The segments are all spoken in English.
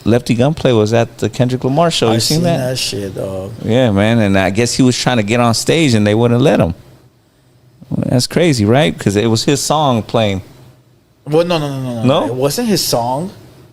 Lefty Gunplay was at the Kendrick Lamar show. You seen that? That shit, dog. Yeah, man. And I guess he was trying to get on stage and they wouldn't let him. That's crazy, right? Because it was his song playing. Well, no. It wasn't his song.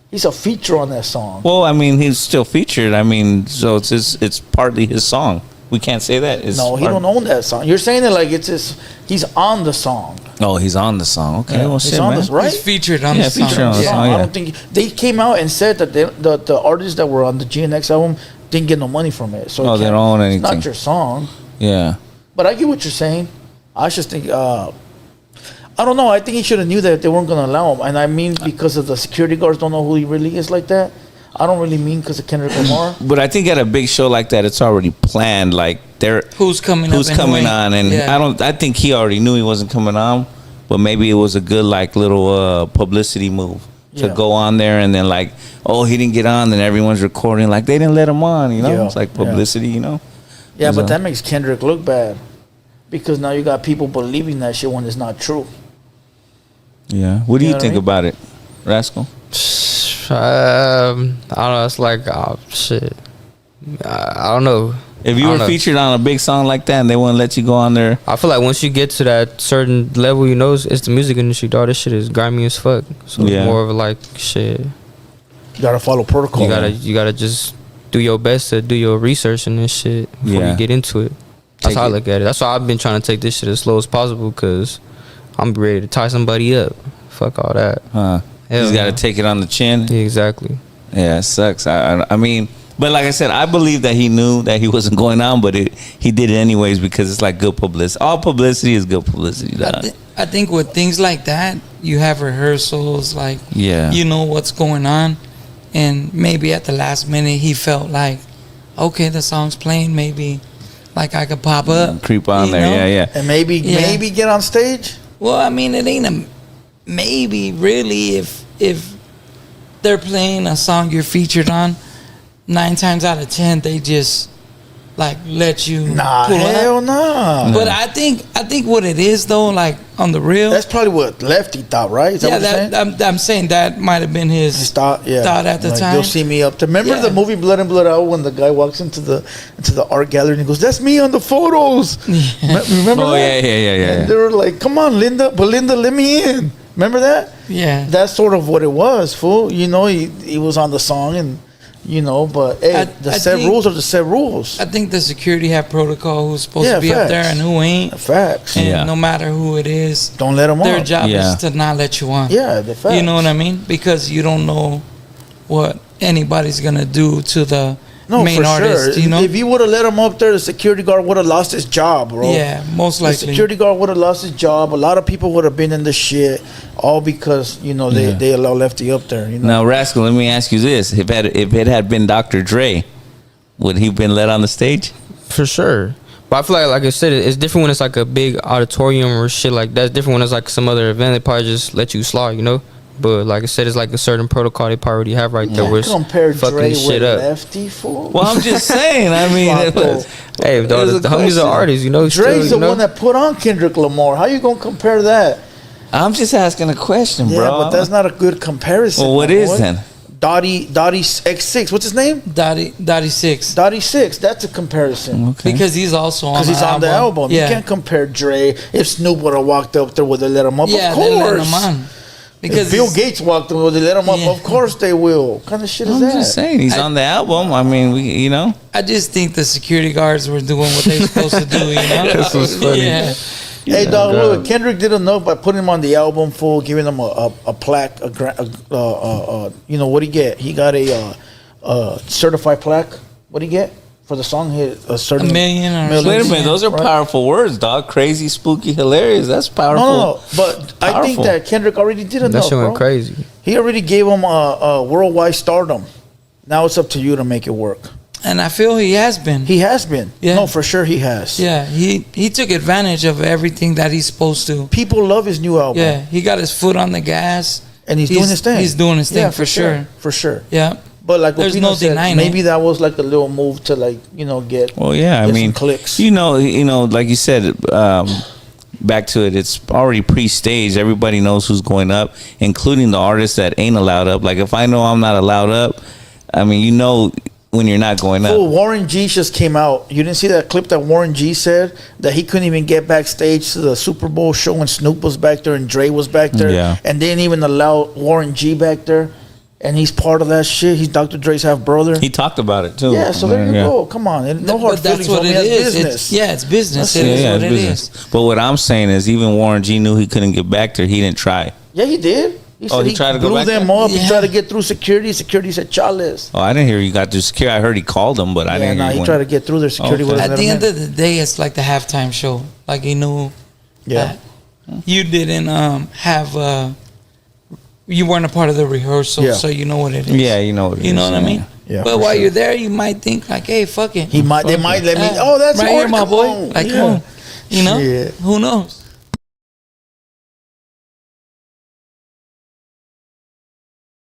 He's a feature on that song. Well, I mean, he's still featured. I mean, so it's partly his song. We can't say that. No, he don't own that song. You're saying it like it's his. He's on the song. Oh, he's on the song. Okay, well, he's on man. this, right? He's featured on the song. Featured on the song. I don't think they came out and said that the artists that were on the GNX album didn't get no money from it. So they don't own anything. It's not your song. Yeah. But I get what you're saying. I just think. I don't know. I think he should have knew that they weren't going to allow him. And I mean because of the security guards don't know who he really is like that. I don't really mean because of Kendrick Lamar. But I think at a big show like that, it's already planned. Like who's coming on, and I think he already knew he wasn't coming on. But maybe it was a good like little publicity move to go on there and then like, oh, he didn't get on, then everyone's recording like they didn't let him on. You know, it's like publicity. You know. Yeah, but that makes Kendrick look bad because now you got people believing that shit when it's not true. Yeah. What do you think about it, Rascal? I don't know. It's like, oh, shit. I don't know. If you were featured on a big song like that and they wouldn't let you go on there, I feel like once you get to that certain level, you know, it's the music industry, dog. This shit is grimy as fuck. So it's more of a like, shit. You gotta follow protocol. You gotta just do your best to do your research and this shit before you get into it. That's how I look at it. That's why I've been trying to take this shit as slow as possible because I'm ready to tie somebody up. Fuck all that. He's got to take it on the chin. Yeah, exactly. Yeah, it sucks. I mean, but like I said, I believe that he knew that he wasn't going on, but he did it anyways because it's like good publicity. All publicity is good publicity. I think with things like that, you have rehearsals, like you know what's going on, and maybe at the last minute he felt like, okay, the song's playing, maybe like I could pop up, creep on there, and maybe get on stage. Well, I mean, it ain't a maybe really if they're playing a song you're featured on, 9 times out of 10 they just like let you pull hell up. Nah. But I think what it is though, like on the real, that's probably what Lefty thought, right? Is that what you're saying? I'm saying that might have been his thought at the time. You'll see me up there. Remember the movie Blood and Blood Out when the guy walks into the art gallery and he goes, "That's me on the photos." Remember that? Yeah. And they were like, "Come on, Belinda, let me in." Remember that? Yeah. That's sort of what it was, fool. You know, he was on the song and, you know, but hey, the set rules are the set rules. I think the security have protocol who's supposed to be up there and who ain't. Facts. And no matter who it is, don't let them on. Their job is to not let you on. Yeah, the facts. You know what I mean? Because you don't know what anybody's going to do to the main artist, sure. You know? If you would have let him up there, the security guard would have lost his job, bro. Yeah, most likely. The security guard would have lost his job. A lot of people would have been in the shit, all because, you know, they allow Lefty up there. You know? Now, Rascal, let me ask you this. If it had been Dr. Dre, would he been let on the stage? For sure. But I feel like I said, it's different when it's like a big auditorium or shit like that. It's different when it's like some other event. They probably just let you slide, you know? But like I said, it's like a certain protocol they probably already have right there. Where compare fucking Dre shit with up. Lefty, fool. Well, I'm just saying. I mean, hey, the homies are artists, you know. Dre's the one that put on Kendrick Lamar. How you gonna compare that? I'm just asking a question, bro. Yeah, but that's not a good comparison. Well, what is then? Dottie X6. What's his name? Dottie 6. Dottie 6. That's a comparison. Okay. Because he's also on the album. Because he's on the album. Yeah. You can't compare Dre. If Snoop would have walked up there, would they let him up? Yeah, of course. they let him on. Because if Bill Gates walked in, would they let him up? Of course they will. What kind of shit is that? I'm just saying, he's on the album. I mean, you know. I just think the security guards were doing what they were supposed to do, you know? This was funny. Yeah. Hey, dog, look, Kendrick did enough by putting him on the album for giving him a plaque, you know, what'd he get? He got a certified plaque. What'd he get? For the song, a certain $1 million. Wait a minute, those are powerful words, dog. Crazy, spooky, hilarious. That's powerful. No, but I think that Kendrick already did enough. That shit went crazy. He already gave him a worldwide stardom. Now it's up to you to make it work. And I feel he has been. He has been. Yeah. No, for sure he has. Yeah, he took advantage of everything that he's supposed to. People love his new album. Yeah, he got his foot on the gas. And he's doing his thing. He's doing his thing, yeah, for sure. For sure. Yeah. But like there's no denying maybe that was like a little move to like, you know, get well, yeah, I mean, clicks. you know, like you said, back to it, it's already pre-staged. Everybody knows who's going up, including the artists that ain't allowed up. Like if I know I'm not allowed up, I mean, you know when you're not going up. Warren G just came out. You didn't see that clip that Warren G said that he couldn't even get backstage to the Super Bowl show when Snoop was back there and Dre was back there, and they didn't even allow Warren G back there. And he's part of that shit. He's Dr. Dre's half brother. He talked about it too. Yeah, so there you go. Come on, no hard feelings. But that's what it is. Business. It's business. It is what it is. But what I'm saying is, even Warren G knew he couldn't get back there. He didn't try. Yeah, he did. He said he tried to go back there? Up. He tried to get through security. Security said, "Chales." Oh, I didn't hear he got through security. I heard he called him, but I didn't hear he tried to get through their security. Okay. At the end of the day, it's like the halftime show. Like he knew that you didn't have. You weren't a part of the rehearsal, so you know what it is. Yeah, you know what it is. You know what I mean? Yeah. But while you're there, you might think like, "Hey, fuck it." They might let me. Oh, that's right here, my boy. Like, come on. You know? Who knows?